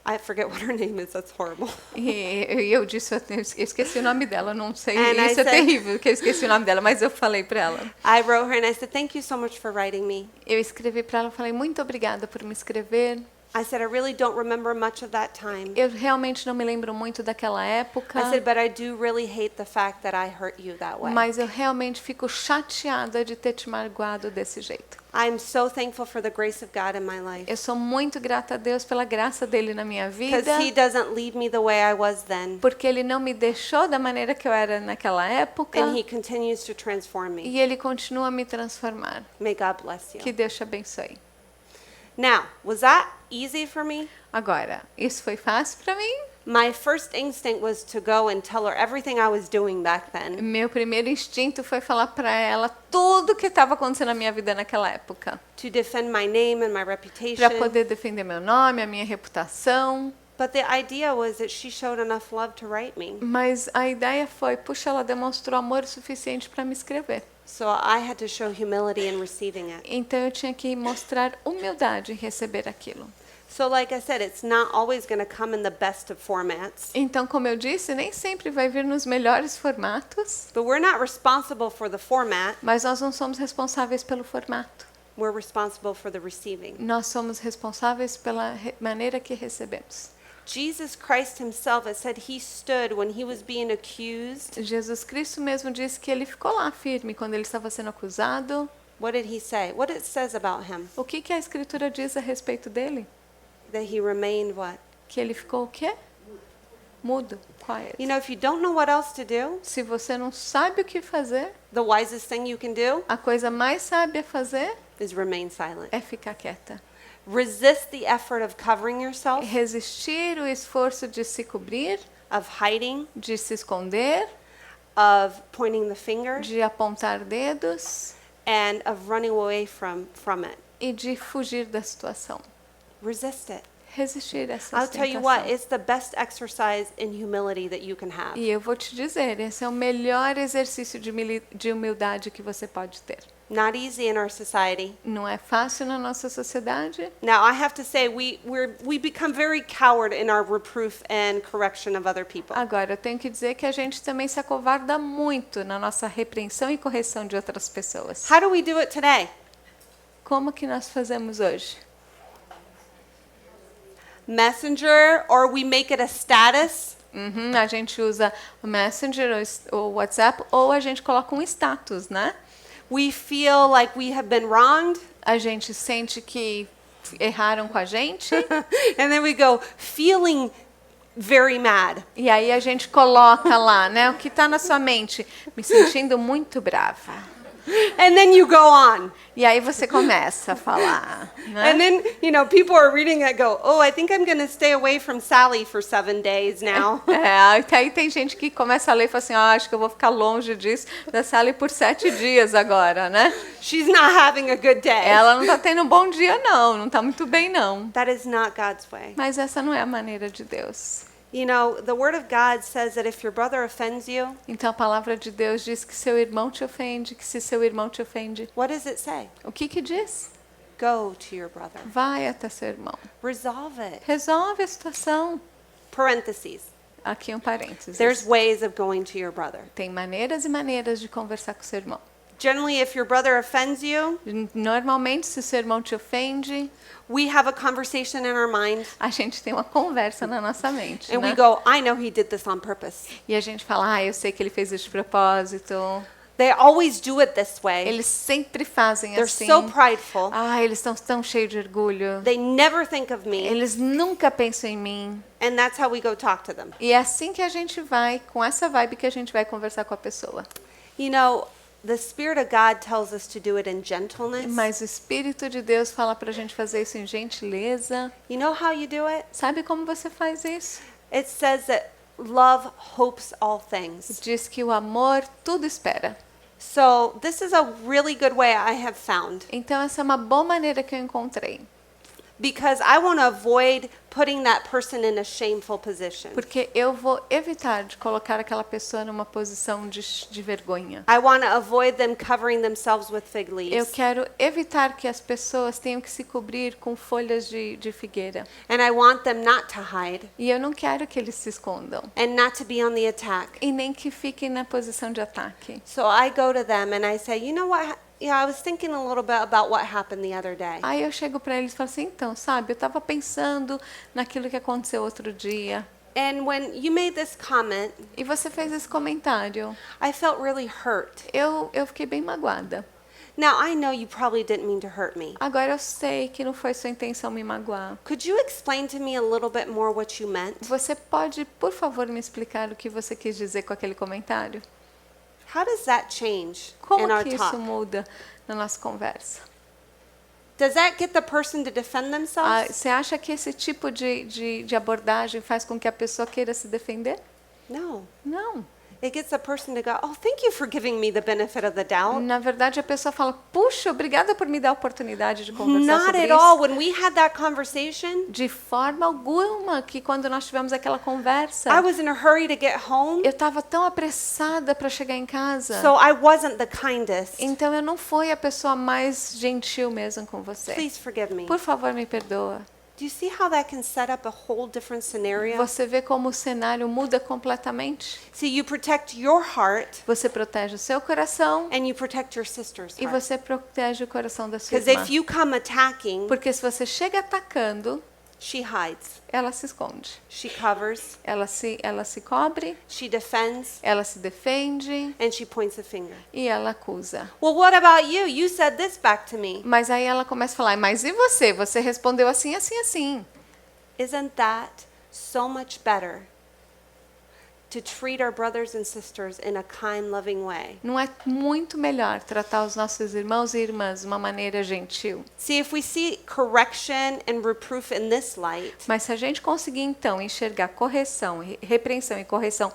I forget what her name is, that's horrible. e eu disse, eu esqueci o nome dela, eu não sei, And I isso é said- terrível que eu esqueci o nome dela, mas eu falei para ela. I wrote her and I said, thank you so much for writing me. Eu escrevi para ela, falei: muito obrigada por me escrever. I said, I really don't remember much of that time. Eu realmente não me lembro muito daquela época, I said, but I do really hate the fact that I hurt you that way. mas eu realmente fico chateada de ter te magoado desse jeito. I'm so thankful for the grace of God in my life. Eu sou muito grata a Deus pela graça dele na minha vida, Because He doesn't leave me the way I was then. porque ele não me deixou da maneira que eu era naquela época, And He continues to transform me. e ele continua a me transformar. May God bless you. Que Deus te abençoe. Now, was that easy for me? Agora, isso foi fácil para mim? my first instinct was to go and tell her everything I was doing back then. Meu primeiro instinto foi falar para ela tudo que estava acontecendo na minha vida naquela época, To defend my name and my para reputation. poder defender meu nome, a minha reputação. But the idea was that she showed enough love to write me. Mas a ideia foi, puxa, ela demonstrou amor o suficiente para me escrever. So I had to show humility in receiving it. Então eu tinha que mostrar humildade em receber aquilo. So like I said, it's not always going to come in the best of formats. Então, como eu disse, nem sempre vai vir nos melhores formatos, But we're not responsible for the format. mas nós não somos responsáveis pelo formato. We're responsible for the receiving. Nós somos responsáveis pela maneira que recebemos. Jesus Christ himself, it said he stood when he was being accused. Jesus Cristo mesmo disse que ele ficou lá firme quando ele estava sendo acusado. What did he say? What it says about him? O que a Escritura diz a respeito dele? That he remained what? Que ele ficou o quê? Mudo, quiet. You know, if you don't know what else to do, Se você não sabe o que fazer, the wisest thing you can do a coisa mais sábia a fazer is remain silent. é ficar quieta. Resist the effort of covering yourself, Resistir o esforço de se cobrir, of hiding, de se esconder, of pointing the finger, de apontar dedos and of running away from it. e de fugir da situação. Resist it. Resistir essa I'll tell you what, tentação. it's the best exercise in humility that you can have. E eu vou te dizer, esse é o melhor exercício de humildade que você pode ter. Not easy in our society. Não é fácil na nossa sociedade. Now, I have to say, we become very coward in our reproof and correction of other people. Agora, eu tenho que dizer que a gente também se acovarda muito na nossa repreensão e correção de outras pessoas. How do we do it today? Como que nós fazemos hoje? Messenger, or we make it a status. A gente usa o Messenger ou o WhatsApp, ou a gente coloca um status, né? We feel like we have been wronged. A gente sente que erraram com a gente, And then we go, feeling very mad. e aí a gente coloca lá, né? O que está na sua mente? Me sentindo muito brava. And then you go on. E aí você começa a falar, né? And then, you know, people are reading it go, oh, I think I'm going to stay away from Sally for 7 days now. Aí tem gente que começa a ler e fala assim, acho que eu vou ficar longe disso, da Sally por 7 dias agora, né? She's not having a good day. Ela não está tendo um bom dia não está muito bem não. That is not God's way. Mas essa não é a maneira de Deus. You know, the Word of God says that if your brother offends you, Então a palavra de Deus diz que seu irmão te ofende, que se seu irmão te ofende, what does it say? o que diz? Go to your brother. Vai até seu irmão. Resolve it. Resolve a situação. Parentheses. Aqui um parênteses. There's ways of going to your brother. Tem maneiras e maneiras de conversar com seu irmão. Generally, if your brother offends you, Normalmente, se seu irmão te ofende, we have a conversation in our mind a gente tem uma conversa na nossa mente, and né? we go, I know he did this on purpose. E a gente fala, eu sei que ele fez isso de propósito. They always do it this way. Eles sempre fazem They're assim. so prideful. Eles estão tão cheios de orgulho. They never think of me. Eles nunca pensam em mim. And that's how we go talk to them. E é assim que a gente vai, com essa vibe que a gente vai conversar com a pessoa. You know, the Spirit of God tells us to do it in gentleness. Mas o Espírito de Deus fala pra gente fazer isso em gentileza. You know how you do it? Sabe como você faz isso? It says that love hopes all things. Diz que o amor tudo espera. So this is a really good way I have found, Então essa é uma boa maneira que eu encontrei. because I want to avoid putting that person in a shameful position. Porque eu vou evitar de colocar aquela pessoa numa posição de vergonha. I want to avoid them covering themselves with fig Eu leaves. quero evitar que as pessoas tenham que se cobrir com folhas de figueira. And I want them not to hide E eu não quero que eles se escondam. and not to be on the attack. E nem que fiquem na posição de ataque. So I go to them and I say, you know what? Yeah, I was thinking a little bit about what happened the other day. Aí eu chego para eles e falo assim, então, sabe, eu estava pensando naquilo que aconteceu outro dia. And when you made this comment, E você fez esse comentário. I felt really hurt. Eu fiquei bem magoada. Now, I know you probably didn't mean to hurt me. Agora eu sei que não foi sua intenção me magoar. Could you explain to me a little bit more what you meant? Você pode, por favor, me explicar o que você quis dizer com aquele comentário? How does that change Como in our que isso talk? muda na nossa conversa? Does that get the person to defend themselves? Você acha que esse tipo de abordagem faz com que a pessoa queira se defender? No. Não. It gets the person to go, oh, thank you for giving me the benefit of the doubt. Na verdade, a pessoa fala, puxa, obrigada por me dar a oportunidade de conversar Not sobre at isso. all. When we had that conversation, De forma alguma que quando nós tivemos aquela conversa, I was in a hurry to get home, eu estava tão apressada para chegar em casa. so I wasn't the kindest. Então eu não fui a pessoa mais gentil mesmo com você. Please forgive me. Por favor, me perdoa. Do you see how that can set up a whole different scenario? Você vê como o cenário muda completamente? See, you protect your heart Você protege o seu coração and you protect your sister's e heart. você protege o coração da sua Because irmã. if you come attacking, Porque se você chega atacando, she hides, ela se esconde. she covers, Ela se cobre, she defends, ela se defende and she points the finger. e ela acusa. Well, what about you? You said this back to me. Mas aí ela começa a falar, mas e você? Você respondeu assim, assim, assim. Isn't that so much better to treat our brothers and sisters in a kind, loving way? Não é muito melhor tratar os nossos irmãos e irmãs de uma maneira gentil? See, if we see correction and reproof in this light, Mas se a gente conseguir então enxergar correção, repreensão e correção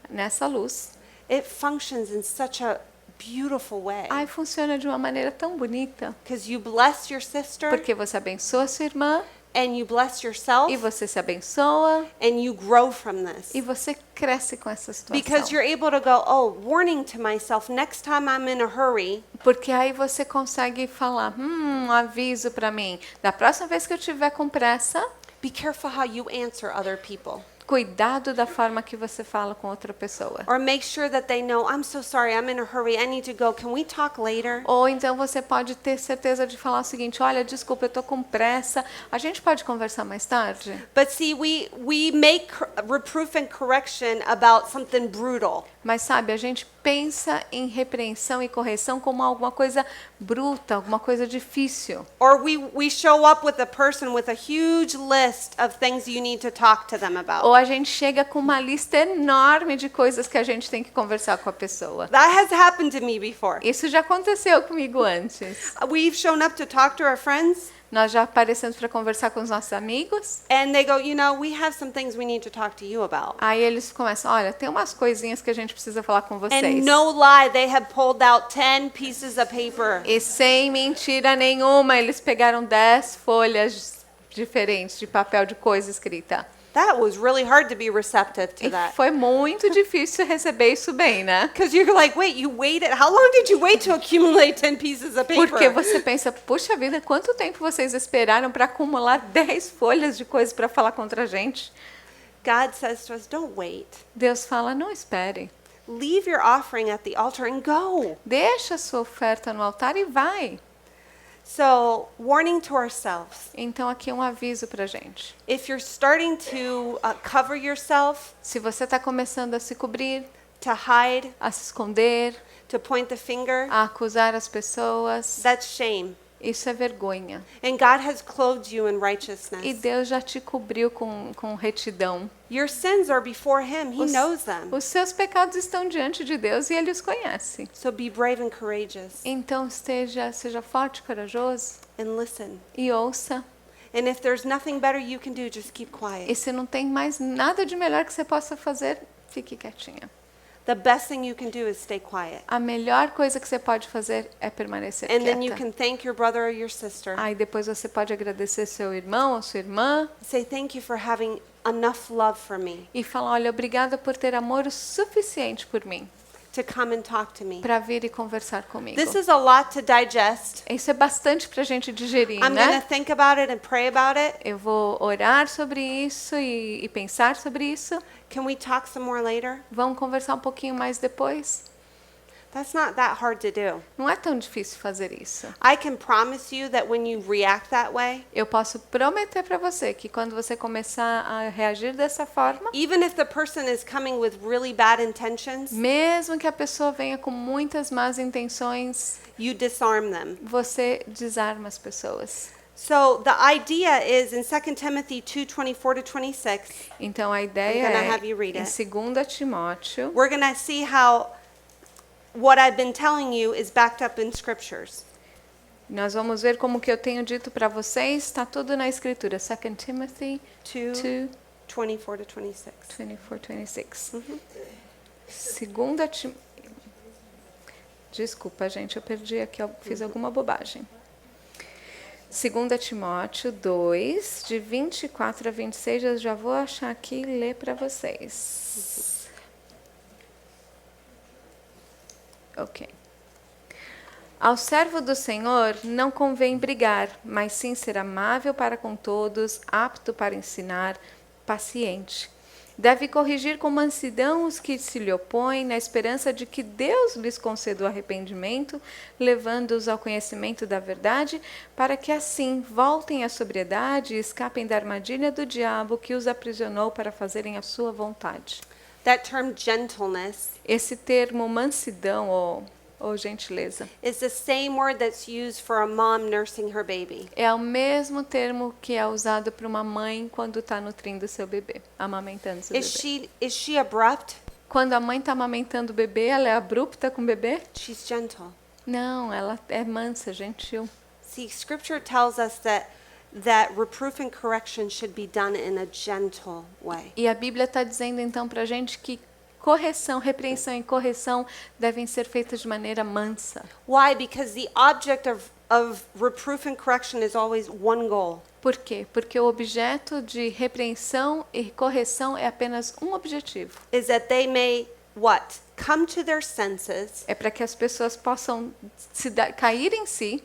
nessa luz, it functions in such a beautiful way. aí funciona de uma maneira tão bonita. Because you bless your sister Porque você abençoa a sua irmã and you bless yourself e você se abençoa and you grow from this. e você cresce com essa Because situação. you're able to go, oh, warning to myself, next time I'm in a hurry, Porque aí você consegue falar, um aviso para mim. Da próxima vez que eu tiver com pressa, be careful how you answer other people. cuidado da forma que você fala com outra pessoa. Or make sure that they know, I'm so sorry, I'm in a hurry, I need to go. Can we talk later? Ou então você pode ter certeza de falar o seguinte, olha, desculpa, eu tô com pressa, a gente pode conversar mais tarde? But see, we make reproof and correction about something brutal. Mas sabe, a gente pensa em repreensão e correção como alguma coisa bruta, alguma coisa difícil. Or we show up with a person with a huge list of things you need to talk to them about. Ou a gente chega com uma lista enorme de coisas que a gente tem que conversar com a pessoa. That has happened to me before. Isso já aconteceu comigo antes. We've shown up to talk to our friends, Nós já aparecemos para conversar com os nossos amigos. and they go, you know, we have some things we need to talk to you about. Aí eles começam, olha, tem umas coisinhas que a gente precisa falar com vocês. And no lie, they have pulled out 10 pieces of paper. E sem mentira nenhuma, eles pegaram 10 folhas diferentes de papel de coisa escrita. That was really hard to be receptive to E that. foi muito difícil receber isso bem, né? Because you're like, wait, you waited? How long did you wait to accumulate 10 pieces of paper? Porque você pensa, puxa vida, quanto tempo vocês esperaram para acumular 10 folhas de coisas para falar contra a gente? God says to us, don't wait. Deus fala, não espere. Leave your offering at the altar and go. Deixa a sua oferta no altar e vai. So, warning to ourselves. Então aqui é um aviso para gente. If you're starting to cover yourself, Se você está começando a se cobrir, to hide, a se esconder, to point the finger, a acusar as pessoas, that's shame. isso é vergonha. And God has clothed you in E righteousness. Deus já te cobriu com retidão. Your sins are before Him. He knows them. Os seus pecados estão diante de Deus e Ele os conhece. So be brave and courageous Então seja forte, corajoso and listen. e ouça. And if there's nothing better you can do, just keep E quiet. se não tem mais nada de melhor que você possa fazer, fique quietinha. The best thing you can do is stay quiet. A melhor coisa que você pode fazer é permanecer And then you quieta. can thank your brother or your sister. Aí depois você pode agradecer seu irmão ou sua irmã Say thank you for having enough love for me e falar, olha, obrigada por ter amor o suficiente por mim to come and talk to me. para vir e conversar comigo. This is a lot to digest. Isso é bastante para a gente digerir, I'm going né? to think about it and pray about it. Eu vou orar sobre isso e pensar sobre isso. Can we talk some more later? Vamos conversar um pouquinho mais depois. That's not that hard to do. Não é tão difícil fazer isso. I can promise you that when you react that way, Eu posso prometer para você que quando você começar a reagir dessa forma, even if the person is coming with really bad intentions, mesmo que a pessoa venha com muitas más intenções, you disarm them. você desarma as pessoas. So the idea is in 2 Timothy 2:24 to 26, Então a ideia I'm gonna é, have you read em it. 2 Timóteo, we're going to see how what I've been telling you is backed up in scriptures. Nós vamos ver como que eu tenho dito para vocês, está tudo na escritura. 2 Timothy 2, 2, 24 to 26. 24, 26. Segunda Desculpa, gente, eu perdi aqui, eu fiz alguma bobagem. 2 Timóteo 2, de 24 a 26, eu já vou achar aqui e ler para vocês. Ok. Ao servo do Senhor não convém brigar, mas sim ser amável para com todos, apto para ensinar, paciente. Deve corrigir com mansidão os que se lhe opõem, na esperança de que Deus lhes conceda o arrependimento, levando-os ao conhecimento da verdade, para que assim voltem à sobriedade e escapem da armadilha do diabo que os aprisionou para fazerem a sua vontade. That term gentleness Esse termo mansidão ou gentileza is the same word that's used for a mom nursing her baby. é o mesmo termo que é usado para uma mãe quando está nutrindo seu bebê, amamentando seu bebê. Is she abrupt? Quando a mãe está amamentando o bebê, ela é abrupta com o bebê? She's gentle. Não, ela é mansa, gentil. See, Scripture tells us that reproof and correction should be done in a gentle way. E a Bíblia está dizendo então para a gente que correção, repreensão e correção devem ser feitas de maneira mansa. Why? Because the object of reproof and correction is always one goal. Por quê? Porque o objeto de repreensão e correção é apenas um objetivo. Is that they may what? Come to their senses É para que as pessoas possam cair em si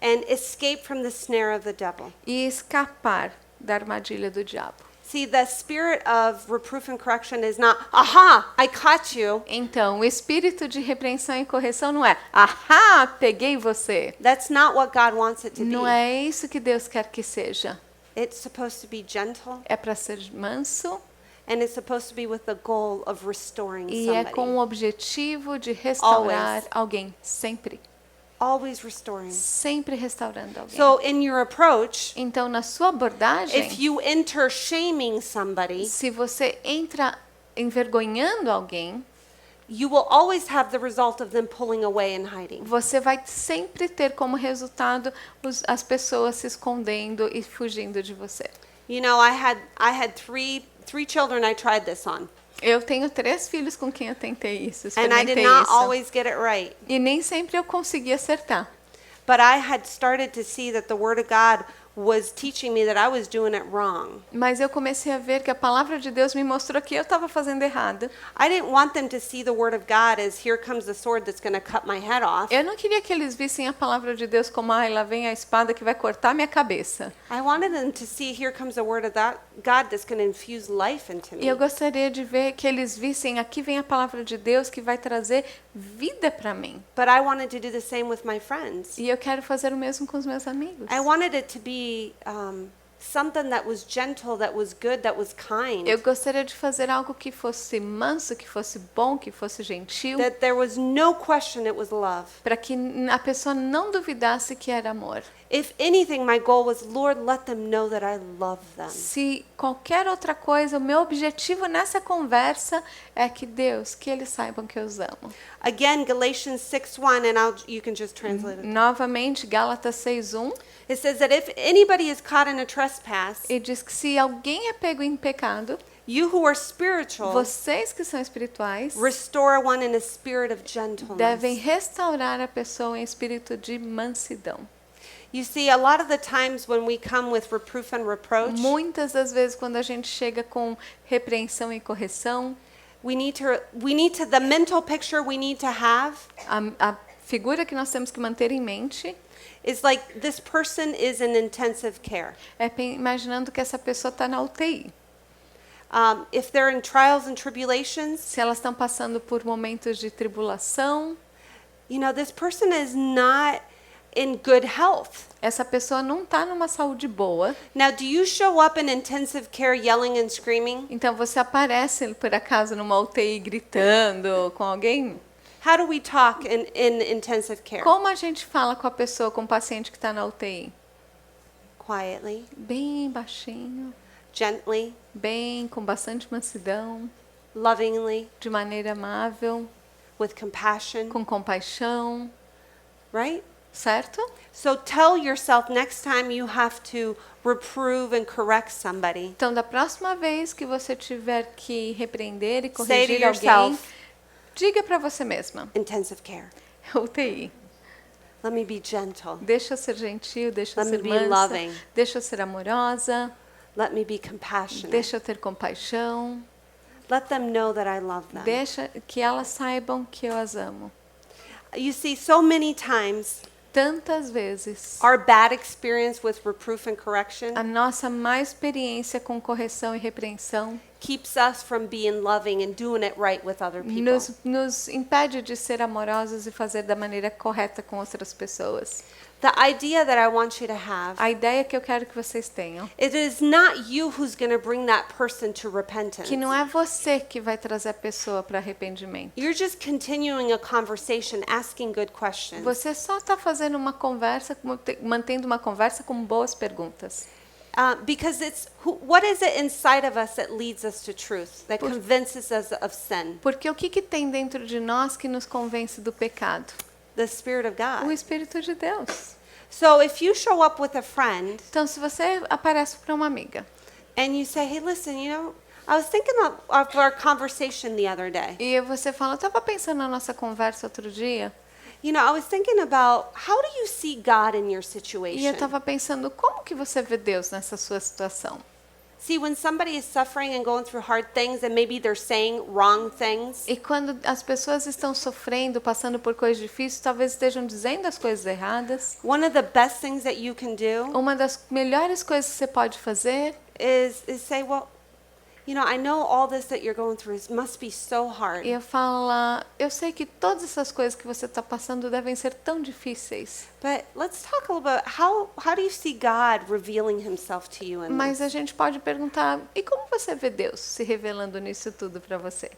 and escape from the snare of the devil. e escapar da armadilha do diabo. See, the spirit of reproof and correction is not, aha, I caught you. Então, o espírito de repreensão e correção não é, ahá, peguei você. That's not what God wants it to Não be. é isso que Deus quer que seja. It's supposed to be gentle, É para ser manso and it's supposed to be with the goal of restoring e é com o somebody. objetivo de restaurar Always. alguém. Sempre. Always restoring. Sempre restaurando alguém. So in your approach, Então, na sua abordagem, if you enter shaming somebody, se você entra envergonhando alguém, you will always have the result of them pulling away and hiding. você vai sempre ter como resultado as pessoas se escondendo e fugindo de você. You know, I had three children I tried this on, Eu tenho 3 filhos com quem eu tentei isso, and I did experimentei not isso. always get it right. E nem sempre eu consegui acertar. But I had started to see that the Word of God was teaching me that I was doing it wrong. Mas eu comecei a ver que a palavra de Deus me mostrou que eu estava fazendo errado. I didn't want them to see the Word of God as here comes the sword that's going to cut my head off. Eu não queria que eles vissem a palavra de Deus como, ai, lá vem a espada que vai cortar minha cabeça. I wanted them to see here comes the Word of God that's going to infuse life into E me. eu gostaria de ver que eles vissem, aqui vem a palavra de Deus que vai trazer vida para mim. But I wanted to do the same with my friends. E eu quero fazer o mesmo com os meus amigos. I wanted it to be something that was gentle, that was good, that was kind. Eu gostaria de fazer algo que fosse manso, que fosse bom, que fosse gentil, That there was no question it was love. para que a pessoa não duvidasse que era amor. If anything, my goal was, Lord, let them know that I love them. Se qualquer outra coisa, o meu objetivo nessa conversa é que Deus, que eles saibam que eu os amo. Again, Galatians 6:1, and you can just translate it. Novamente, Gálatas 6:1, It says that if anybody is caught in a trespass, e diz que se alguém é pego em pecado, you who are spiritual, vocês que são espirituais restore one in a spirit of devem gentleness. restaurar a pessoa em espírito de mansidão. You see, a lot of the times when we come with reproof and reproach, Muitas das vezes, quando a gente chega com repreensão e correção, the mental picture we need to have a figura que nós temos que manter em mente is like this person is in intensive care. é imaginando que essa pessoa está na UTI. If they're in trials and tribulations, Se elas estão passando por momentos de tribulação, you know, this person is not in good health. essa pessoa não está numa saúde boa. Now, do you show up in intensive care yelling and screaming? Então você aparece por acaso numa UTI gritando com alguém? How do we talk in intensive care? Como a gente fala com a pessoa, com o paciente que está na UTI? Quietly, Bem baixinho, gently, bem, com bastante mansidão, lovingly, de maneira amável, with compassion, com compaixão, right? certo? So tell yourself next time you have to reprove and correct somebody. Então, da próxima vez que você tiver que repreender e Say to corrigir alguém, yourself, diga para você mesma, intensive care. UTI, Let me be gentle. deixa eu ser gentil, deixa eu Let me ser be mansa, loving. deixa eu ser amorosa, Let me be compassionate. deixa eu ter compaixão, Let them know that I love them. deixa que elas saibam que eu as amo. You see, so many times Tantas vezes, our bad experience with reproof and correction a nossa má experiência com correção e repreensão keeps us from being loving and doing it right with other people. nos impede de ser amorosos e fazer da maneira correta com outras pessoas. The idea that I want you to have, A ideia que eu quero que vocês tenham, it is not you who's going to bring that person to repentance. que não é você que vai trazer a pessoa para arrependimento. You're just continuing a conversation, asking good questions. Você só está fazendo uma conversa, mantendo uma conversa com boas perguntas. Because it's what is it inside of us that leads us to truth, that convinces us of sin? Porque o que tem dentro de nós que nos convence do pecado? The Spirit of O God. Espírito de Deus. So if you show up with a friend Então, se você aparece para uma amiga and you say, "Hey, listen, you know, I was thinking of our conversation the other day. e você fala, eu estava pensando na nossa conversa outro dia, You know, I was thinking about how do you see God in your e eu situation?" estava pensando, como que você vê Deus nessa sua situação? See, when somebody is suffering and going through hard things and maybe they're saying wrong things, E quando as pessoas estão sofrendo, passando por coisas difíceis, talvez estejam dizendo as coisas erradas, one of the best things that you can do uma das melhores coisas que você pode fazer is say, "Well, you know, I know all this that you're going through must be so hard. e eu sei que todas essas coisas que você está passando devem ser tão difíceis, But let's talk a little bit. How do you see God revealing Himself to you in mas this?" a gente pode perguntar, e como você vê Deus se revelando nisso tudo para você?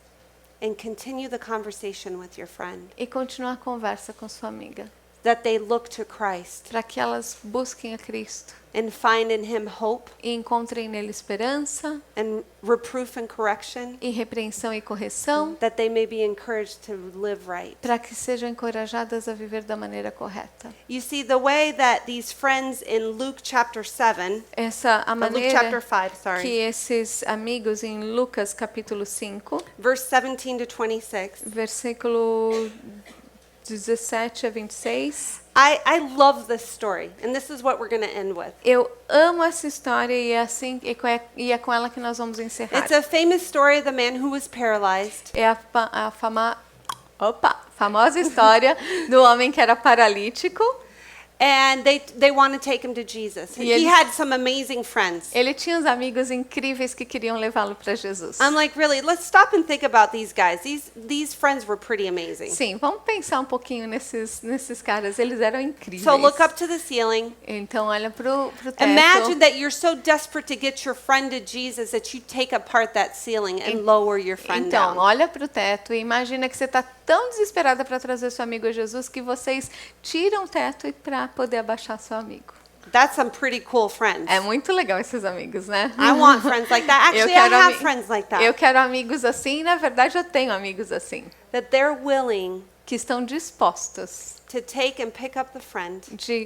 And continue the conversation with your friend. E continuar a conversa com sua amiga, That they look to Christ para que elas busquem a Cristo and find in Him hope e encontrem nele esperança and reproof and correction. e repreensão e correção, That they may be encouraged to live right. para que sejam encorajadas a viver da maneira correta. You see, the way that these friends in Luke chapter 7, A Luke maneira chapter 5, que sorry, esses amigos em Lucas capítulo 5, verse 17 to 26, versículo 17 a 26, I love this story, and this is what we're going to end with. eu amo essa história e é assim e é com ela que nós vamos encerrar. It's a famous story of the man who was paralyzed. É famosa história do homem que era paralítico. And they want to take him to Jesus. E He eles- had some amazing friends. Ele tinha uns amigos incríveis que queriam levá-lo para Jesus. I'm like, really, let's stop and think about these guys. These friends were pretty amazing. Sim, vamos pensar um pouquinho nesses caras. Eles eram incríveis. So look up to the ceiling. Então olha pro teto. Imagine that you're so desperate to get your friend to Jesus that you take apart that ceiling and lower your friend Então, down. olha para o teto e imagina que você está tão desesperada para trazer seu amigo a Jesus que vocês tiram o teto para poder abaixar seu amigo. That's some pretty cool friends. É muito legal esses amigos, né? I want friends like that. Eu Actually, I quero have ami- friends like that. Eu quero amigos assim, e na verdade eu tenho amigos assim, That they're willing que estão dispostos to take and pick up the friend.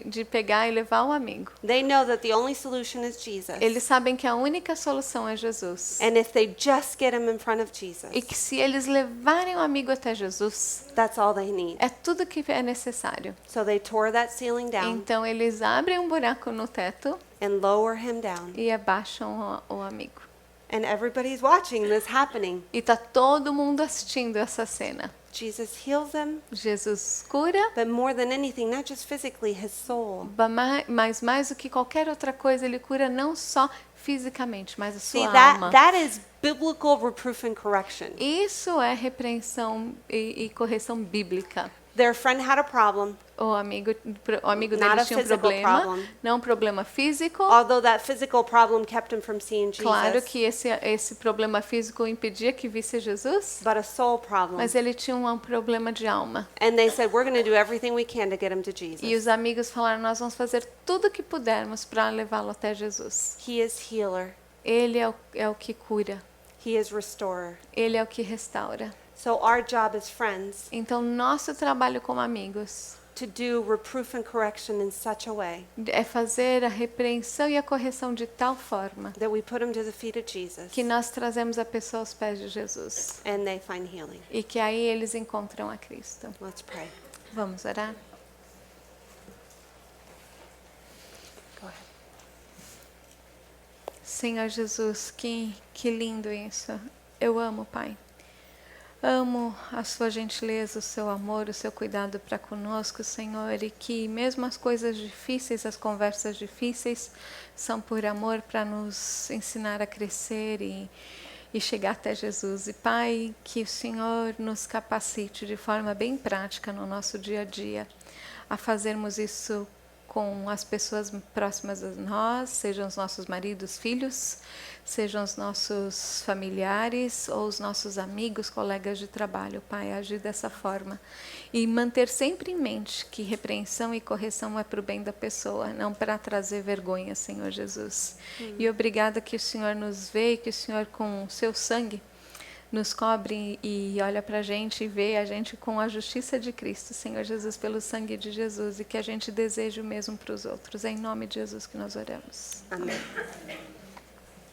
de pegar e levar o amigo. They know that the only solution is Jesus. Eles sabem que a única solução é Jesus. And if they just get him in front of Jesus, E que se eles levarem o amigo até Jesus, that's all they need. é tudo que é necessário. So they tore that ceiling down Então eles abrem um buraco no teto and lower him down. e abaixam o amigo. And everybody's watching this happening. E tá todo mundo assistindo essa cena. Jesus heals him, Jesus cura, but more than anything, not just physically, his soul. mas mais do que qualquer outra coisa, ele cura não só fisicamente, mas a See, sua alma. that is biblical reproof and correction. Isso é repreensão e correção bíblica. Their friend had a problem, O amigo Not dele a tinha um physical problema, problem. não um problema físico. although that physical problem kept him from seeing Jesus, Claro que esse problema físico impedia que visse Jesus, but a soul problem. mas ele tinha um problema de alma. And they said, we're going to do everything we can to get him to E Jesus. os amigos falaram, nós vamos fazer tudo o que pudermos para levá-lo até Jesus. He is healer. Ele é o que cura, He is restorer. ele é o que restaura. So our job as friends Então, nosso trabalho como amigos to do reproof and correction in such a way É fazer a repreensão e a correção de tal forma that we put them to the feet of Jesus que nós trazemos a pessoa aos pés de Jesus and they find healing. e que aí eles encontram a Cristo. Let's pray. Vamos orar? Go ahead. Senhor Jesus, que lindo isso. Eu amo, Pai. Amo a sua gentileza, o seu amor, o seu cuidado para conosco, Senhor, e que mesmo as coisas difíceis, as conversas difíceis, são por amor para nos ensinar a crescer e chegar até Jesus. E Pai, que o Senhor nos capacite de forma bem prática no nosso dia a dia a fazermos isso com as pessoas próximas a nós, sejam os nossos maridos, filhos, sejam os nossos familiares ou os nossos amigos, colegas de trabalho. Pai, agir dessa forma e manter sempre em mente que repreensão e correção é para o bem da pessoa, não para trazer vergonha, Senhor Jesus. E obrigada que o Senhor nos vê e que o Senhor com o seu sangue nos cobre e olha para a gente e vê a gente com a justiça de Cristo, Senhor Jesus, pelo sangue de Jesus, e que a gente deseje o mesmo para os outros. É em nome de Jesus que nós oramos. Amém.